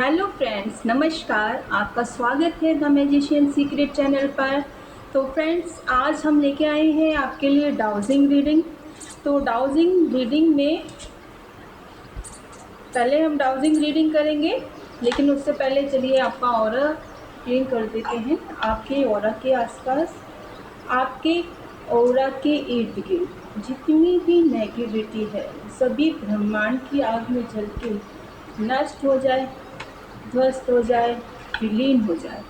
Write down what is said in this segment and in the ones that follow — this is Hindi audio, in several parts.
हेलो फ्रेंड्स, नमस्कार। आपका स्वागत है द मैजिशियन सीक्रेट चैनल पर। तो फ्रेंड्स, आज हम लेके आए हैं आपके लिए डाउजिंग रीडिंग। तो डाउजिंग रीडिंग में पहले हम डाउजिंग रीडिंग करेंगे, लेकिन उससे पहले चलिए आपका ऑरा क्लीन कर देते हैं। आपके ऑरा के आसपास, आपके ऑरा के इर्द गिर्द जितनी भी नेगेटिविटी है, सभी ब्रह्मांड की आग में जल के नष्ट हो जाए, ध्वस्त हो जाए, विलीन हो जाए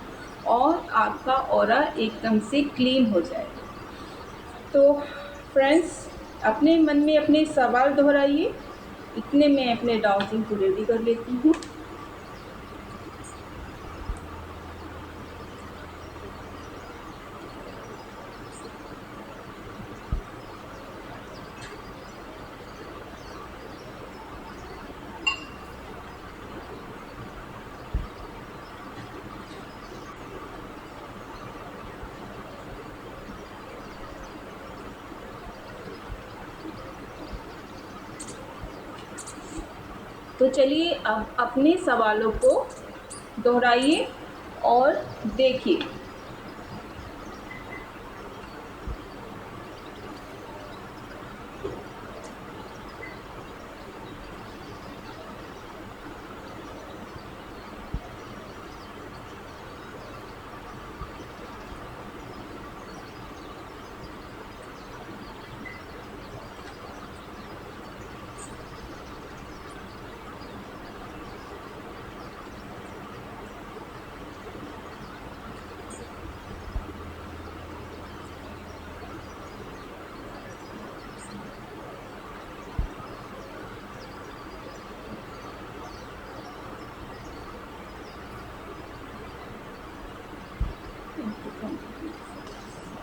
और आपका ऑरा एकदम से क्लीन हो जाए। तो फ्रेंड्स, अपने मन में अपने सवाल दोहराइए। इतने में अपने डाउजिंग को रेडी कर लेती हूँ। तो चलिए अब अपने सवालों को दोहराइए और देखिए।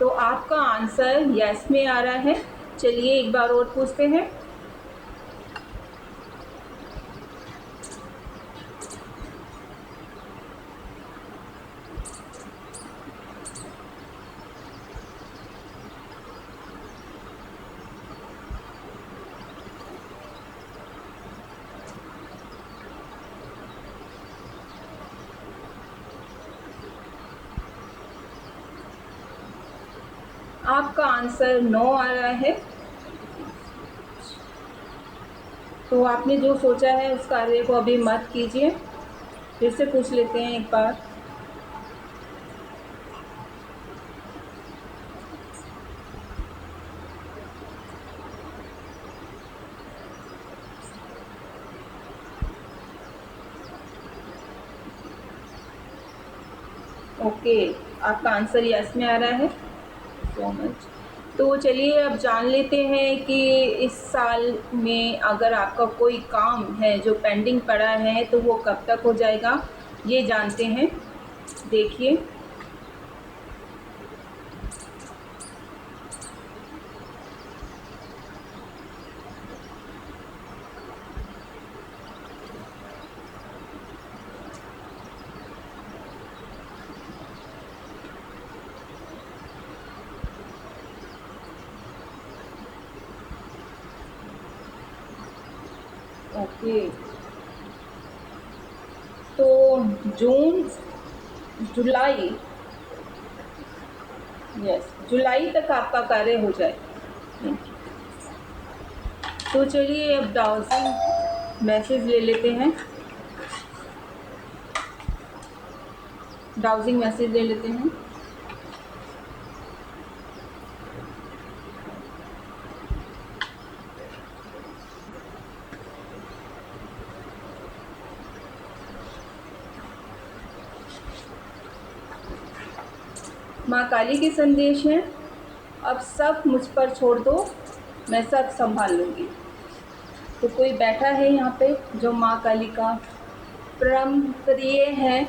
तो आपका आंसर यस में आ रहा है। चलिए एक बार और पूछते हैं। आपका आंसर नो आ रहा है। तो आपने जो सोचा है उस कार्य को अभी मत कीजिए। फिर से पूछ लेते हैं एक बार। ओके, आपका आंसर यस में आ रहा है। So much. तो चलिए अब जान लेते हैं कि इस साल में अगर आपका कोई काम है जो पेंडिंग पड़ा है तो वो कब तक हो जाएगा, ये जानते हैं। देखिए, ओके। तो जून, जुलाई, यस, जुलाई तक आपका कार्य हो जाए। तो चलिए अब डाउजिंग मैसेज ले लेते हैं। डाउजिंग मैसेज ले लेते हैं। माँ काली के संदेश हैं, अब सब मुझ पर छोड़ दो, मैं सब संभाल लूँगी। तो कोई बैठा है यहाँ पे जो माँ काली का परम प्रिय है,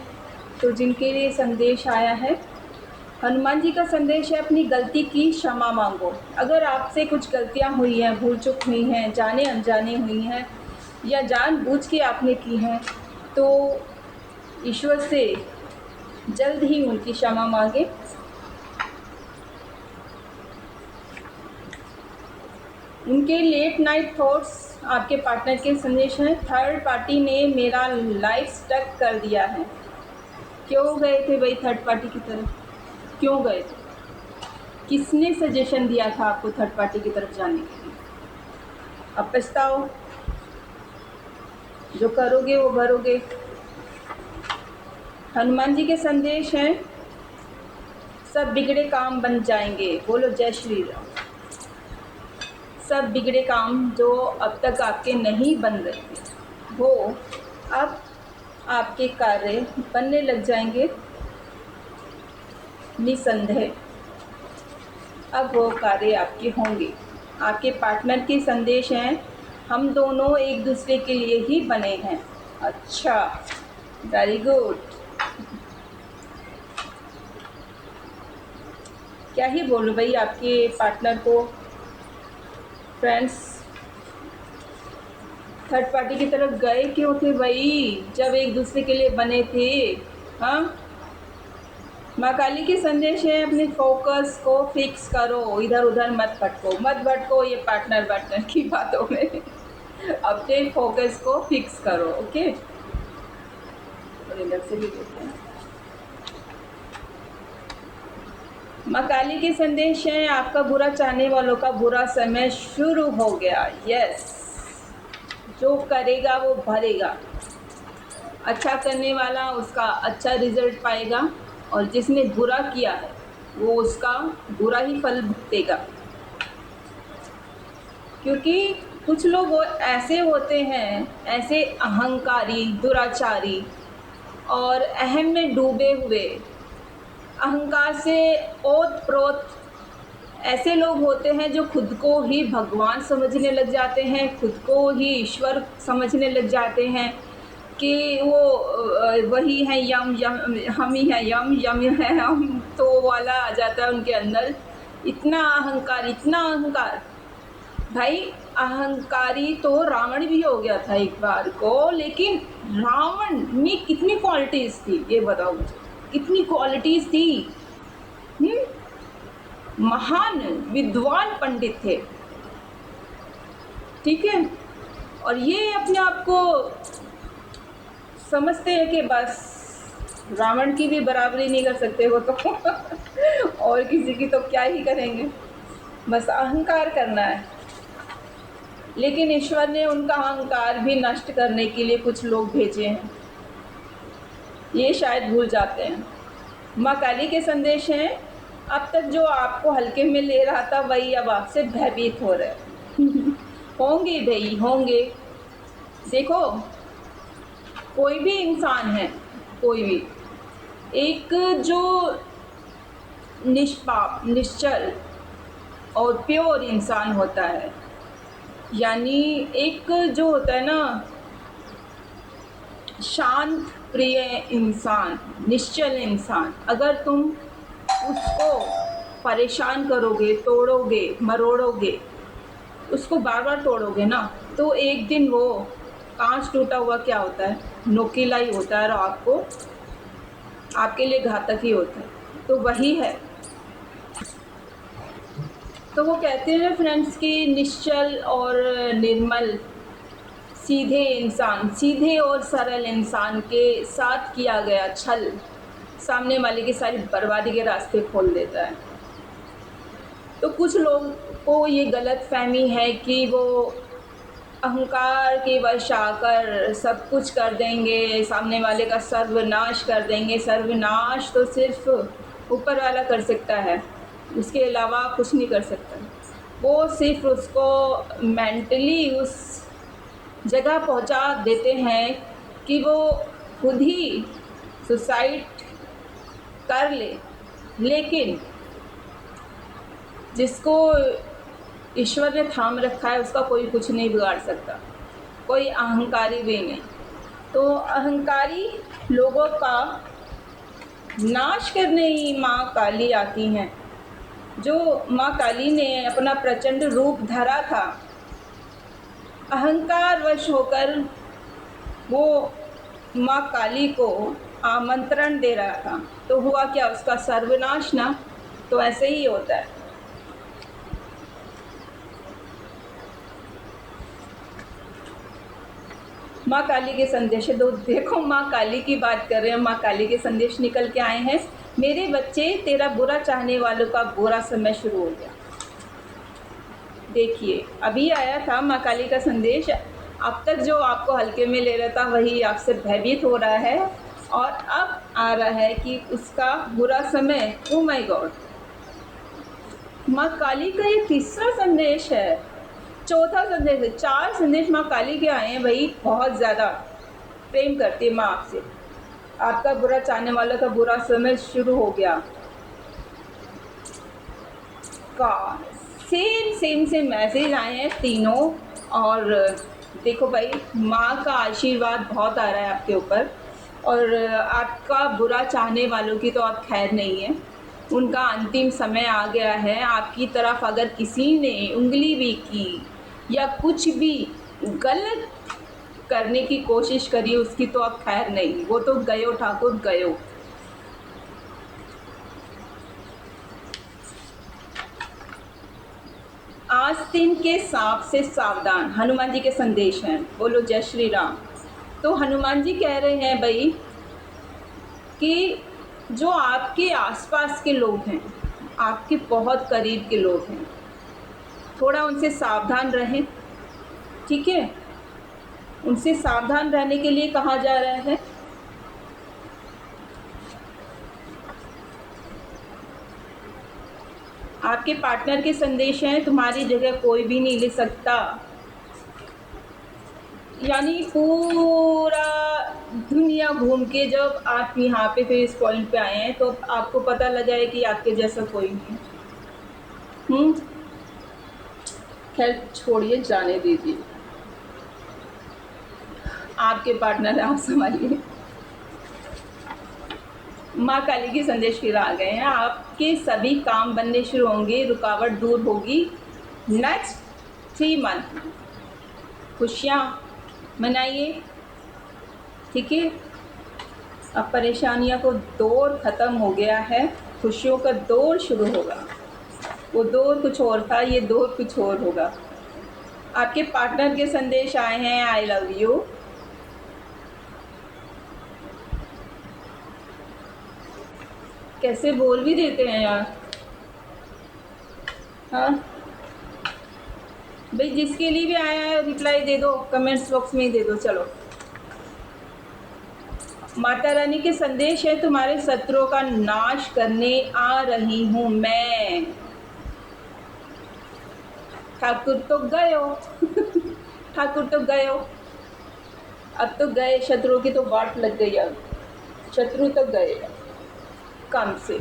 तो जिनके लिए संदेश आया है। हनुमान जी का संदेश है, अपनी गलती की क्षमा मांगो। अगर आपसे कुछ गलतियाँ हुई हैं, भूल चूक हुई हैं, जाने अनजाने हुई हैं या जानबूझ के आपने की हैं, तो ईश्वर से जल्द ही उनकी क्षमा मांगे। उनके लेट नाइट थॉट्स आपके पार्टनर के संदेश हैं। थर्ड पार्टी ने मेरा लाइफ स्टक कर दिया है। क्यों गए थे भाई थर्ड पार्टी की तरफ? क्यों गए थे? किसने सजेशन दिया था आपको थर्ड पार्टी की तरफ जाने के लिए? अब पछताओ, जो करोगे वो भरोगे। हनुमान जी के संदेश हैं, सब बिगड़े काम बन जाएंगे। बोलो जय श्री राम। सब बिगड़े काम जो अब तक आपके नहीं बन रहे थे वो अब आपके कार्य बनने लग जाएंगे निसंदेह। अब वो कार्य आपके होंगे। आपके पार्टनर के संदेश हैं, हम दोनों एक दूसरे के लिए ही बने हैं। अच्छा, वेरी गुड। क्या ही बोलूं भाई आपके पार्टनर को। फ्रेंड्स, थर्ड पार्टी की तरफ गए क्यों थे भाई जब एक दूसरे के लिए बने थे? हाँ, माँ काली के संदेश है, अपने फोकस को फिक्स करो, इधर उधर मत भटको ये पार्टनर की बातों में। अपने फोकस को फिक्स करो। ओके, और इधर से भी देखते हैं। माँ काली के संदेश है, आपका बुरा चाहने वालों का बुरा समय शुरू हो गया। यस, जो करेगा वो भरेगा। अच्छा करने वाला उसका अच्छा रिजल्ट पाएगा, और जिसने बुरा किया है वो उसका बुरा ही फल भुगतेगा। क्योंकि कुछ लोग ऐसे होते हैं, ऐसे अहंकारी, दुराचारी और अहम में डूबे हुए, अहंकार से ओत प्रोत ऐसे लोग होते हैं जो खुद को ही भगवान समझने लग जाते हैं, खुद को ही ईश्वर समझने लग जाते हैं कि वो वही है यम हम ही हैं, यम है हम, तो वाला आ जाता है उनके अंदर। इतना अहंकार भाई। अहंकारी तो रावण भी हो गया था एक बार को, लेकिन रावण में कितनी क्वालिटीज़ थी ये बताओ मुझे, कितनी क्वालिटीज़ थी। महान विद्वान पंडित थे, ठीक है। और ये अपने आप को समझते हैं कि बस रावण की भी बराबरी नहीं कर सकते वो तो और किसी की तो क्या ही करेंगे, बस अहंकार करना है। लेकिन ईश्वर ने उनका अहंकार भी नष्ट करने के लिए कुछ लोग भेजे हैं, ये शायद भूल जाते हैं। माँ काली के संदेश हैं, अब तक जो आपको हल्के में ले रहा था वही अब आपसे भयभीत हो रहा है। होंगे भाई, होंगे। देखो, कोई भी इंसान है, कोई भी एक जो निष्पाप, निश्चल और प्योर इंसान होता है, यानी एक जो होता है ना शांत प्रिय इंसान, निश्चल इंसान, अगर तुम उसको परेशान करोगे, तोड़ोगे, मरोड़ोगे, उसको बार बार तोड़ोगे ना, तो एक दिन वो कांच टूटा हुआ क्या होता है, नोकीला ही होता है, और आपको आपके लिए घातक ही होता है। तो वही है। तो वो कहते हैं फ्रेंड्स कि निश्चल और निर्मल, सीधे इंसान, सीधे और सरल इंसान के साथ किया गया छल सामने वाले की सारी बर्बादी के रास्ते खोल देता है। तो कुछ लोग को ये गलत फहमी है कि वो अहंकार के वश आकर सब कुछ कर देंगे, सामने वाले का सर्वनाश कर देंगे। सर्वनाश तो सिर्फ ऊपर वाला कर सकता है, उसके अलावा कुछ नहीं कर सकता। वो सिर्फ उसको मेंटली उस जगह पहुंचा देते हैं कि वो खुद ही सुसाइड कर ले। लेकिन जिसको ईश्वर ने थाम रखा है उसका कोई कुछ नहीं बिगाड़ सकता, कोई अहंकारी भी नहीं। तो अहंकारी लोगों का नाश करने ही माँ काली आती हैं। जो माँ काली ने अपना प्रचंड रूप धरा था, अहंकार वश होकर वो माँ काली को आमंत्रण दे रहा था, तो हुआ क्या, उसका सर्वनाश ना। तो ऐसे ही होता है। माँ काली के संदेश है। तो देखो माँ काली की बात कर रहे हैं, माँ काली के संदेश निकल के आए हैं। मेरे बच्चे, तेरा बुरा चाहने वालों का बुरा समय शुरू हो गया। देखिए अभी आया था माँ काली का संदेश। अब तक जो आपको हल्के में ले रहा था वही आपसे भयभीत हो रहा है, और अब आ रहा है कि उसका बुरा समय। ओ माय गॉड, माँ काली का ये तीसरा संदेश है, चौथा संदेश है। 4 संदेश माँ काली के आए हैं भाई। बहुत ज़्यादा प्रेम करती है माँ आपसे। आपका बुरा चाहने वालों का बुरा समय शुरू हो गया। का सेम से मैसेज आए हैं तीनों। और देखो भाई, माँ का आशीर्वाद बहुत आ रहा है आपके ऊपर, और आपका बुरा चाहने वालों की तो अब खैर नहीं है। उनका अंतिम समय आ गया है। आपकी तरफ अगर किसी ने उंगली भी की या कुछ भी गलत करने की कोशिश करी, उसकी तो अब खैर नहीं। वो तो गयो ठाकुर गयो। आस्तीन के सांप से सावधान, हनुमान जी के संदेश हैं। बोलो जय श्री राम। तो हनुमान जी कह रहे हैं भाई कि जो आपके आसपास के लोग हैं, आपके बहुत करीब के लोग हैं, थोड़ा उनसे सावधान रहें। ठीक है, उनसे सावधान रहने के लिए कहा जा रहा है। आपके पार्टनर के संदेश हैं, तुम्हारी जगह कोई भी नहीं ले सकता। यानी पूरा दुनिया घूम के जब आप यहाँ पे फिर इस पॉइंट पे आए हैं, तो आपको पता लगा है कि आपके जैसा कोई नहीं है। खैर छोड़िए, जाने दीजिए। आपके पार्टनर आप संभालिए। माँ काली के संदेश फिर आ गए हैं। आपके सभी काम बनने शुरू होंगे, रुकावट दूर होगी। नेक्स्ट 3 मंथ खुशियाँ मनाइए। ठीक है, अब परेशानियों को दौर ख़त्म हो गया है, खुशियों का दौर शुरू होगा। वो दौर कुछ और था, ये दौर कुछ और होगा। आपके पार्टनर के संदेश आए हैं, आई लव यू। कैसे बोल भी देते हैं यार। हाँ भाई, जिसके लिए भी आया है रिप्लाई दे दो, कमेंट्स बॉक्स में ही दे दो। चलो, माता रानी के संदेश है, तुम्हारे शत्रुओं का नाश करने आ रही हूँ मैं। ठाकुर तो गए हो ठाकुर तो गए हो, अब तो गए। शत्रुओं की तो वाट लग गई। अब शत्रु तो गए काम से।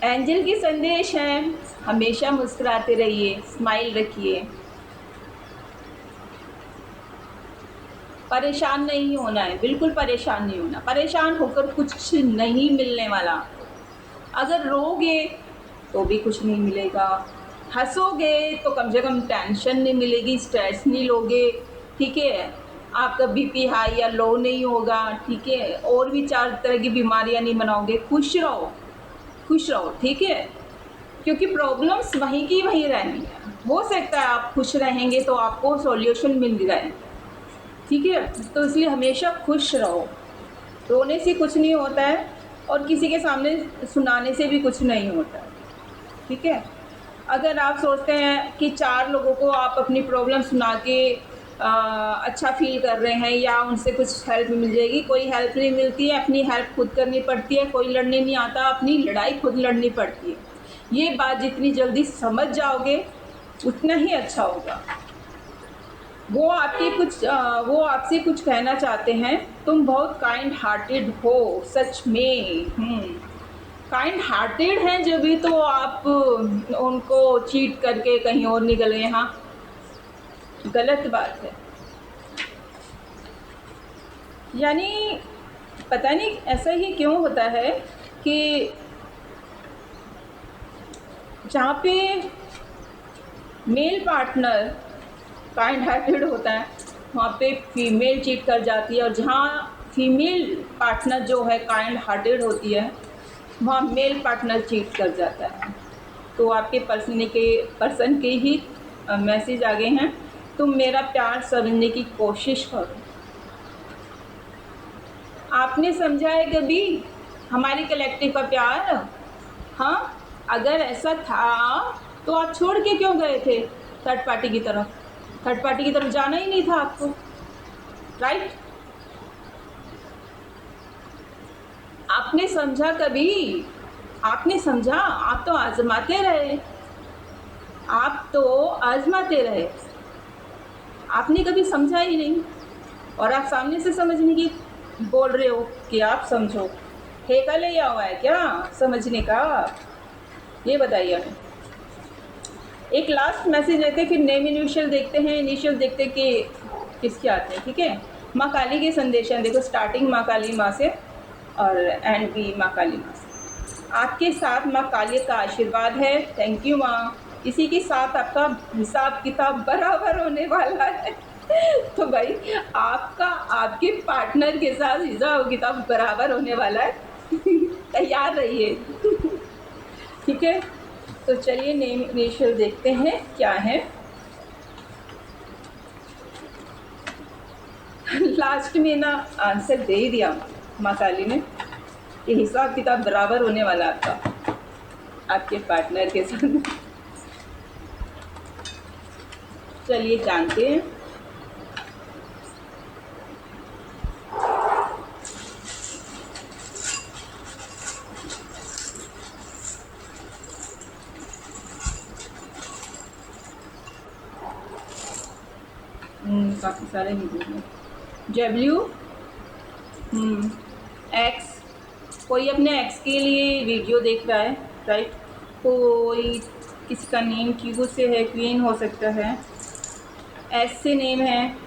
एंजल की संदेश है, हमेशा मुस्कुराते रहिए, स्माइल रखिए। परेशान नहीं होना है, बिल्कुल परेशान नहीं होना। परेशान होकर कुछ नहीं मिलने वाला। अगर रोगे तो भी कुछ नहीं मिलेगा, हंसोगे तो कम से कम टेंशन नहीं मिलेगी, स्ट्रेस नहीं लोगे। ठीक है, आपका बीपी हाई या लो नहीं होगा। ठीक है, और भी 4 तरह की बीमारियां नहीं बनाओगे। खुश रहो, खुश रहो। ठीक है, क्योंकि प्रॉब्लम्स वहीं की वहीं रहनी है। हो सकता है आप खुश रहेंगे तो आपको सॉल्यूशन मिल जाए। ठीक है, तो इसलिए हमेशा खुश रहो। रोने से कुछ नहीं होता है, और किसी के सामने सुनाने से भी कुछ नहीं होता है। ठीक है, अगर आप सोचते हैं कि 4 लोगों को आप अपनी प्रॉब्लम सुना के अच्छा फील कर रहे हैं या उनसे कुछ हेल्प मिल जाएगी, कोई हेल्प नहीं मिलती है। अपनी हेल्प खुद करनी पड़ती है। कोई लड़ने नहीं आता, अपनी लड़ाई खुद लड़नी पड़ती है। ये बात जितनी जल्दी समझ जाओगे उतना ही अच्छा होगा। वो आपसे कुछ कहना चाहते हैं। तुम बहुत काइंड हार्टेड हो, सच में। काइंड हार्टेड हैं जब भी तो आप उनको चीट करके कहीं और निकल गए। हाँ, गलत बात है। यानी पता नहीं ऐसा ही क्यों होता है कि जहाँ पे मेल पार्टनर काइंड हार्टेड होता है, वहाँ पे फीमेल चीट कर जाती है, और जहाँ फीमेल पार्टनर जो है काइंड हार्टेड होती है, वहाँ मेल पार्टनर चीट कर जाता है। तो आपके पर्सन के ही मैसेज आ गए हैं। तुम मेरा प्यार समझने की कोशिश करो। आपने समझा है कभी हमारी कलेक्टिव का प्यार? हाँ, अगर ऐसा था तो आप छोड़ के क्यों गए थे थर्ड पार्टी की तरफ? थर्ड पार्टी की तरफ जाना ही नहीं था आपको, राइट? आपने समझा कभी? आपने समझा? आप तो आजमाते रहे, आप तो आजमाते रहे, आपने कभी समझा ही नहीं। और आप सामने से समझने की बोल रहे हो कि आप समझो। ठेका लिया हुआ है क्या समझने का? ये बताइए हमें। एक लास्ट मैसेज लेते हैं, फिर नेम इनिशियल देखते हैं, इनिशियल देखते हैं कि किसके आते हैं, ठीक है? माँ काली के संदेश हैं। देखो, स्टार्टिंग माँ काली माँ से और एंड भी माँ काली माँ से। आपके साथ माँ काली का आशीर्वाद है। थैंक यू माँ। इसी के साथ आपका हिसाब किताब बराबर होने वाला है। तो भाई आपका आपके पार्टनर के साथ हिसाब किताब बराबर होने वाला है। तैयार रहिए। ठीक है, तो चलिए नेम इनिशियल देखते हैं क्या है। लास्ट में ना आंसर दे ही दिया माँ काली ने कि हिसाब किताब बराबर होने वाला आपका आपके पार्टनर के साथ। चलिए जानते हैं। काफ़ी सारे हैं। डब्ल्यू एक्स, कोई अपने एक्स के लिए वीडियो देख रहा है, राइट? कोई किसी का नेम क्यू से है, क्वीन हो सकता है। एस से नेम है,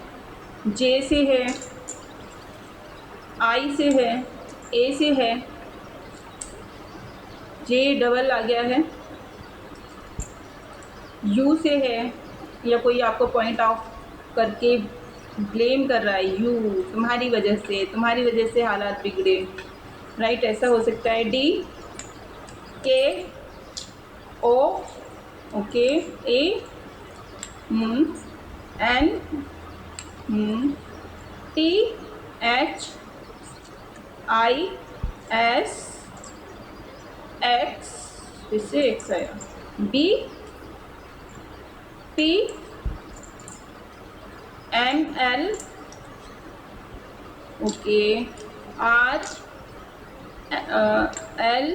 जे से है, आई से है, ए से है, जे डबल आ गया है, यू से है, या कोई आपको पॉइंट आउट करके ब्लेम कर रहा है, यू तुम्हारी वजह से हालात बिगड़े, राइट? ऐसा हो सकता है। D K O, okay, A N T H I S X, इससे एक्स आया, B P M L, okay, R L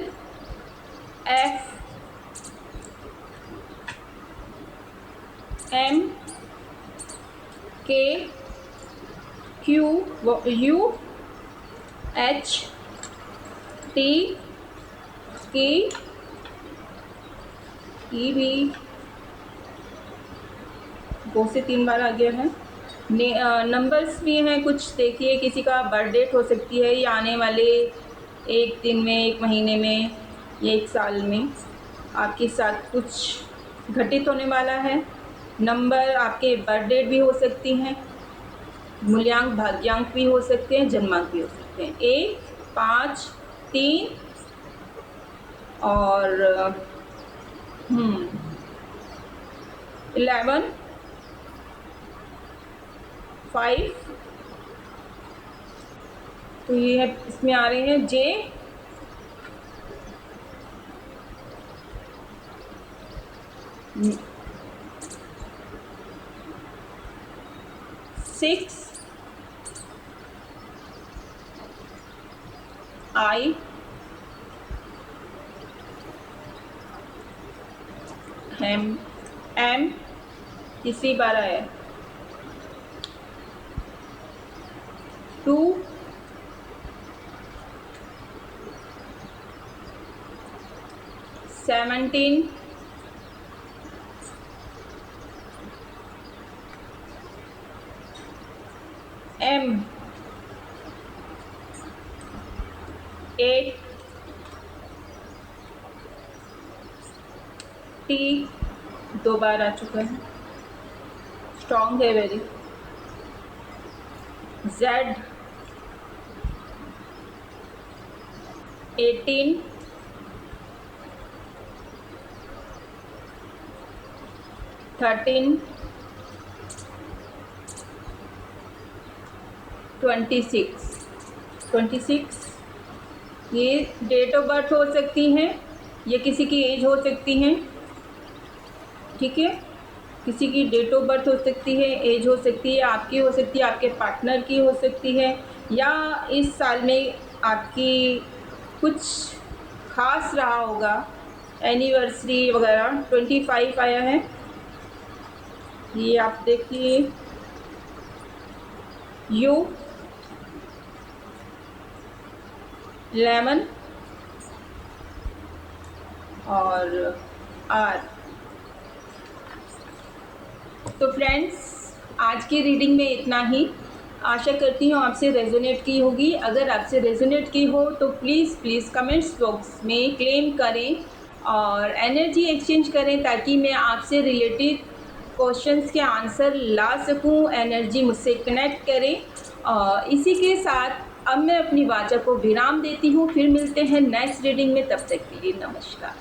F M K Q U H T की ई भी 2 से 3 बार आ गया है। नंबर्स भी हैं कुछ, देखिए किसी का बर्थ डेट हो सकती है या आने वाले एक दिन में, एक महीने में या एक साल में आपके साथ कुछ घटित होने वाला है। नंबर आपके बर्थ डेट भी हो सकती हैं, मूल्यांक भाग्यांक भी हो सकते हैं, जन्मांक भी हो सकते हैं। 1 5 3 और 11 5, तो ये है, इसमें आ रहे हैं जे, सिक्स, आई, एम तीसरी बार आया, 2, 17, एम 8, टी 2 बार आ चुका है, स्ट्रॉन्ग है वेरी। जेड 18, 13, 26 ये डेट ऑफ बर्थ हो सकती हैं, ये किसी की एज हो सकती हैं, ठीक है। किसी की डेट ऑफ बर्थ हो सकती है, एज हो सकती है, आपकी हो सकती है, आपके पार्टनर की हो सकती है, या इस साल में आपकी कुछ खास रहा होगा, एनिवर्सरी वगैरह। 25 आया है, ये आप देखिए। यू, 11 और आर। तो फ्रेंड्स, आज की रीडिंग में इतना ही। आशा करती हूँ आपसे रेजोनेट की होगी। अगर आपसे रेजोनेट की हो तो प्लीज़ कमेंट्स बॉक्स में क्लेम करें और एनर्जी एक्सचेंज करें, ताकि मैं आपसे रिलेटेड क्वेश्चंस के आंसर ला सकूं, एनर्जी मुझसे कनेक्ट करें। और इसी के साथ अब मैं अपनी वाचा को विराम देती हूँ। फिर मिलते हैं नेक्स्ट रीडिंग में, तब तक के लिए नमस्कार।